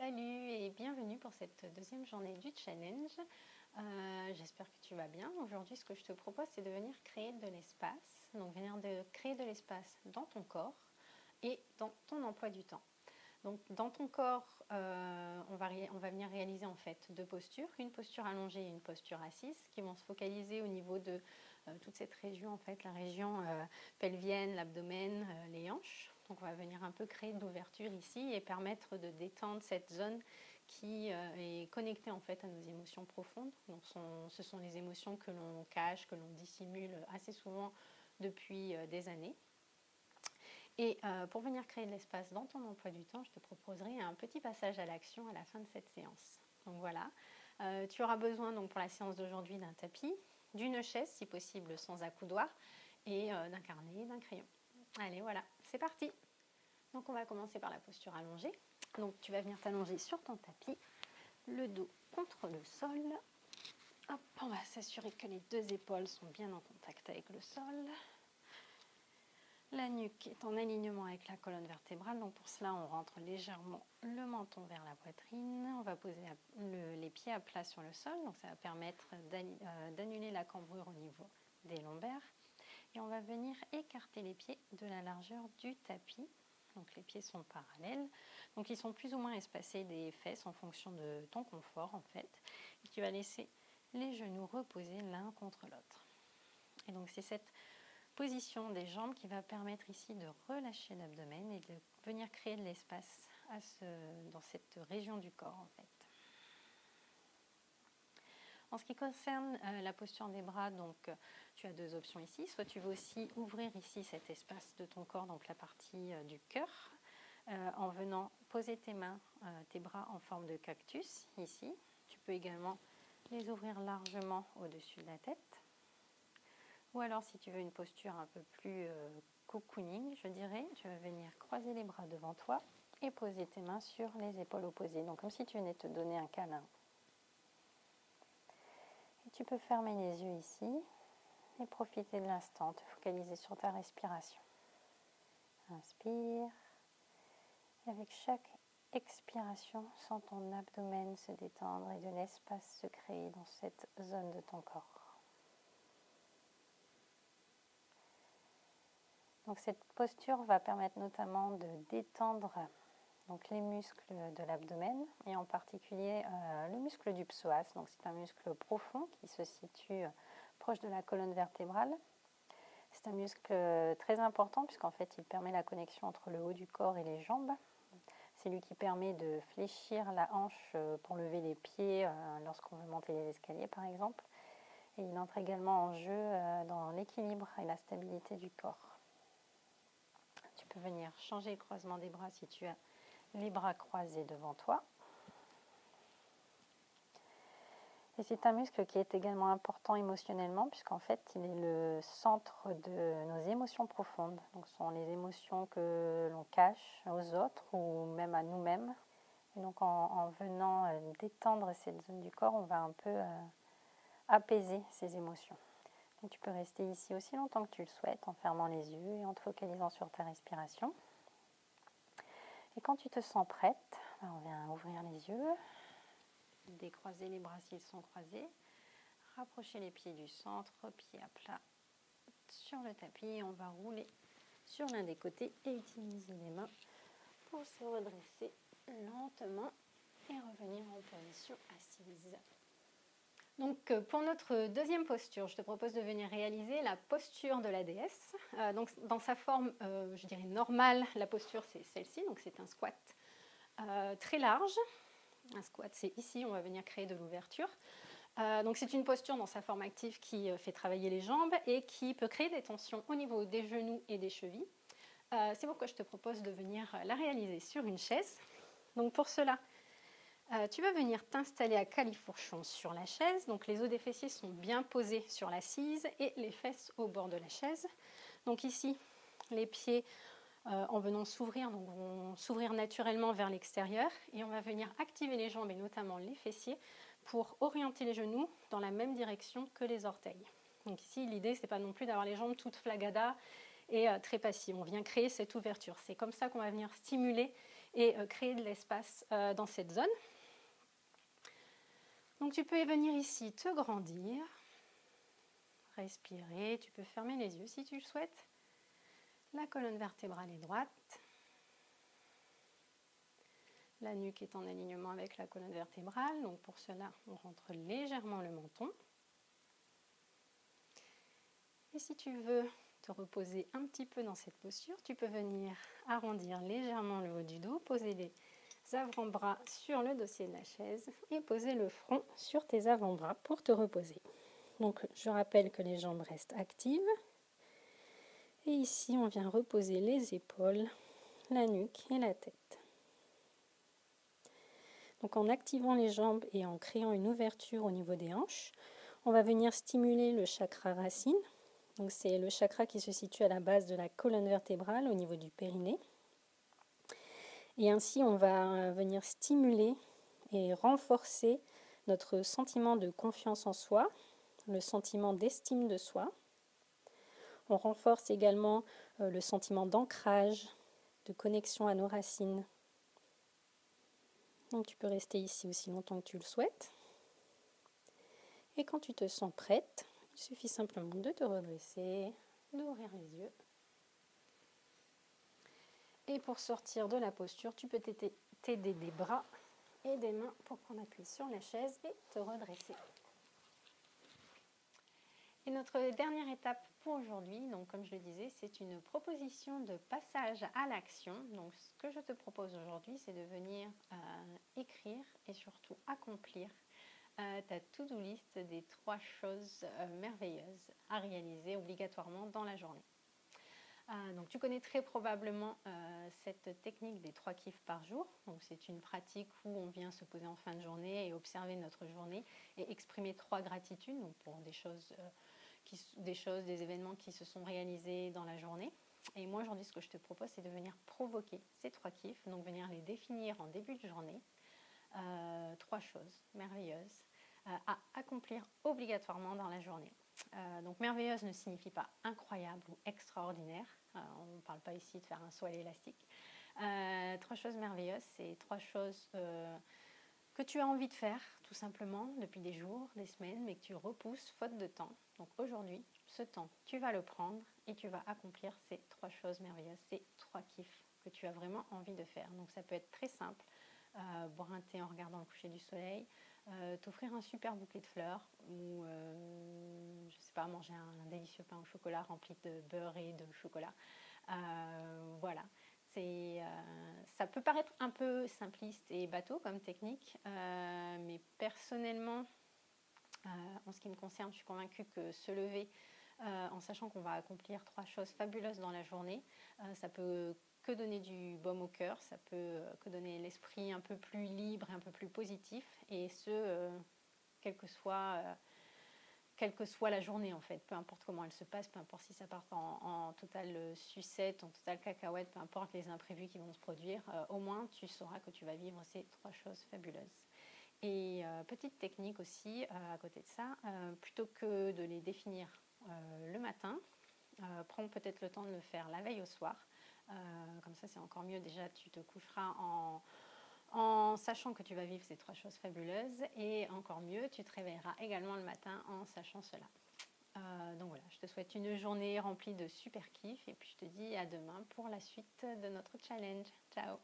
Salut et bienvenue pour cette deuxième journée du challenge. J'espère que tu vas bien. Aujourd'hui, ce que je te propose, c'est de venir créer de l'espace. Donc, créer de l'espace dans ton corps et dans ton emploi du temps. Donc, dans ton corps, on va venir réaliser en fait deux postures, une posture allongée et une posture assise, qui vont se focaliser au niveau de toute cette région, en fait, la région pelvienne, l'abdomen, les hanches. Donc, on va venir un peu créer de l'ouverture ici et permettre de détendre cette zone qui est connectée en fait à nos émotions profondes. Donc, ce sont les émotions que l'on cache, que l'on dissimule assez souvent depuis des années. Et pour venir créer de l'espace dans ton emploi du temps, je te proposerai un petit passage à l'action à la fin de cette séance. Donc voilà, tu auras besoin donc pour la séance d'aujourd'hui d'un tapis, d'une chaise si possible sans accoudoir et d'un carnet et d'un crayon. Allez voilà, c'est parti. Donc on va commencer par la posture allongée. Donc tu vas venir t'allonger sur ton tapis, le dos contre le sol. Hop, on va s'assurer que les deux épaules sont bien en contact avec le sol. La nuque est en alignement avec la colonne vertébrale, donc pour cela on rentre légèrement le menton vers la poitrine. On va poser les pieds à plat sur le sol, donc ça va permettre d'annuler la cambrure au niveau des lombaires. Et on va venir écarter les pieds de la largeur du tapis. Donc les pieds sont parallèles, donc ils sont plus ou moins espacés des fesses en fonction de ton confort en fait. Et tu vas laisser les genoux reposer l'un contre l'autre. Et donc c'est cette position des jambes qui va permettre ici de relâcher l'abdomen et de venir créer de l'espace dans cette région du corps en fait. En ce qui concerne la posture des bras, donc tu as deux options ici. Soit tu veux aussi ouvrir ici cet espace de ton corps, donc la partie du cœur, en venant poser tes mains, tes bras en forme de cactus ici. Tu peux également les ouvrir largement au-dessus de la tête. Ou alors, si tu veux une posture un peu plus cocooning, je dirais, tu vas venir croiser les bras devant toi et poser tes mains sur les épaules opposées. Donc, comme si tu venais te donner un câlin. Et tu peux fermer les yeux ici et profiter de l'instant, te focaliser sur ta respiration. Inspire. Et avec chaque expiration, sens ton abdomen se détendre et de l'espace se créer dans cette zone de ton corps. Donc cette posture va permettre notamment de détendre donc les muscles de l'abdomen et en particulier le muscle du psoas. Donc c'est un muscle profond qui se situe proche de la colonne vertébrale. C'est un muscle très important puisqu'en fait il permet la connexion entre le haut du corps et les jambes. C'est lui qui permet de fléchir la hanche pour lever les pieds lorsqu'on veut monter les escaliers par exemple. Et il entre également en jeu dans l'équilibre et la stabilité du corps. Tu peux venir changer le croisement des bras si tu as les bras croisés devant toi. Et c'est un muscle qui est également important émotionnellement puisqu'en fait il est le centre de nos émotions profondes. Donc ce sont les émotions que l'on cache aux autres ou même à nous-mêmes. Et donc en venant détendre cette zone du corps, on va un peu apaiser ces émotions. Donc tu peux rester ici aussi longtemps que tu le souhaites en fermant les yeux et en te focalisant sur ta respiration. Et quand tu te sens prête, on vient ouvrir les yeux, décroiser les bras s'ils sont croisés, rapprocher les pieds du centre, pieds à plat sur le tapis et on va rouler sur l'un des côtés et utiliser les mains pour se redresser lentement et revenir en position assise. Donc pour notre deuxième posture, je te propose de venir réaliser la posture de la déesse. Donc dans sa forme, je dirais normale, la posture c'est celle-ci, donc c'est un squat très large. Un squat c'est ici, on va venir créer de l'ouverture. Donc c'est une posture dans sa forme active qui fait travailler les jambes et qui peut créer des tensions au niveau des genoux et des chevilles. C'est pourquoi je te propose de venir la réaliser sur une chaise. Donc pour cela, tu vas venir t'installer à califourchon sur la chaise. Donc les os des fessiers sont bien posés sur l'assise et les fesses au bord de la chaise. Donc ici, les pieds en venant s'ouvrir, donc vont s'ouvrir naturellement vers l'extérieur et on va venir activer les jambes et notamment les fessiers pour orienter les genoux dans la même direction que les orteils. Donc ici, l'idée, c'est pas non plus d'avoir les jambes toutes flagadas et très passives. On vient créer cette ouverture. C'est comme ça qu'on va venir stimuler et créer de l'espace dans cette zone. Donc tu peux venir ici te grandir, respirer, tu peux fermer les yeux si tu le souhaites. La colonne vertébrale est droite. La nuque est en alignement avec la colonne vertébrale, donc pour cela, on rentre légèrement le menton. Et si tu veux te reposer un petit peu dans cette posture, tu peux venir arrondir légèrement le haut du dos, poser les avant-bras sur le dossier de la chaise et poser le front sur tes avant-bras pour te reposer. Donc, je rappelle que les jambes restent actives. Et ici, on vient reposer les épaules, la nuque et la tête. Donc en activant les jambes et en créant une ouverture au niveau des hanches, on va venir stimuler le chakra racine. Donc c'est le chakra qui se situe à la base de la colonne vertébrale au niveau du périnée. Et ainsi on va venir stimuler et renforcer notre sentiment de confiance en soi, le sentiment d'estime de soi. On renforce également le sentiment d'ancrage, de connexion à nos racines. Donc tu peux rester ici aussi longtemps que tu le souhaites. Et quand tu te sens prête, il suffit simplement de te redresser, d'ouvrir les yeux. Et pour sortir de la posture, tu peux t'aider des bras et des mains pour prendre appui sur la chaise et te redresser. Et notre dernière étape pour aujourd'hui, donc comme je le disais, c'est une proposition de passage à l'action. Donc ce que je te propose aujourd'hui, c'est de venir écrire et surtout accomplir ta to-do list des 3 choses merveilleuses à réaliser obligatoirement dans la journée. Donc tu connais très probablement cette technique des 3 kiffs par jour. Donc c'est une pratique où on vient se poser en fin de journée et observer notre journée et exprimer 3 gratitudes, donc pour des choses, des événements qui se sont réalisés dans la journée. Et moi aujourd'hui ce que je te propose c'est de venir provoquer ces 3 kiffs, donc venir les définir en début de journée. 3 choses merveilleuses à accomplir obligatoirement dans la journée. Donc merveilleuse ne signifie pas incroyable ou extraordinaire. On ne parle pas ici de faire un saut à l'élastique. 3 choses merveilleuses, c'est 3 choses que tu as envie de faire tout simplement depuis des jours, des semaines, mais que tu repousses faute de temps. Donc aujourd'hui, ce temps, tu vas le prendre et tu vas accomplir ces 3 choses merveilleuses, ces 3 kiffs que tu as vraiment envie de faire. Donc ça peut être très simple. Boire un thé en regardant le coucher du soleil, t'offrir un super bouquet de fleurs ou je sais pas, manger un délicieux pain au chocolat rempli de beurre et de chocolat. Voilà, ça peut paraître un peu simpliste et bateau comme technique, mais personnellement, en ce qui me concerne, je suis convaincue que se lever en sachant qu'on va accomplir 3 choses fabuleuses dans la journée, ça peut que donner du baume au cœur, ça peut que donner l'esprit un peu plus libre, un peu plus positif, et ce, quelle que soit la journée en fait, peu importe comment elle se passe, peu importe si ça part en totale sucette, en totale cacahuète, peu importe les imprévus qui vont se produire, au moins tu sauras que tu vas vivre ces 3 choses fabuleuses. Et petite technique aussi, à côté de ça, plutôt que de les définir le matin, prends peut-être le temps de le faire la veille au soir. Comme ça, c'est encore mieux. Déjà, tu te coucheras en sachant que tu vas vivre ces 3 choses fabuleuses. Et encore mieux, tu te réveilleras également le matin en sachant cela. Donc voilà, je te souhaite une journée remplie de super kiff. Et puis, je te dis à demain pour la suite de notre challenge. Ciao!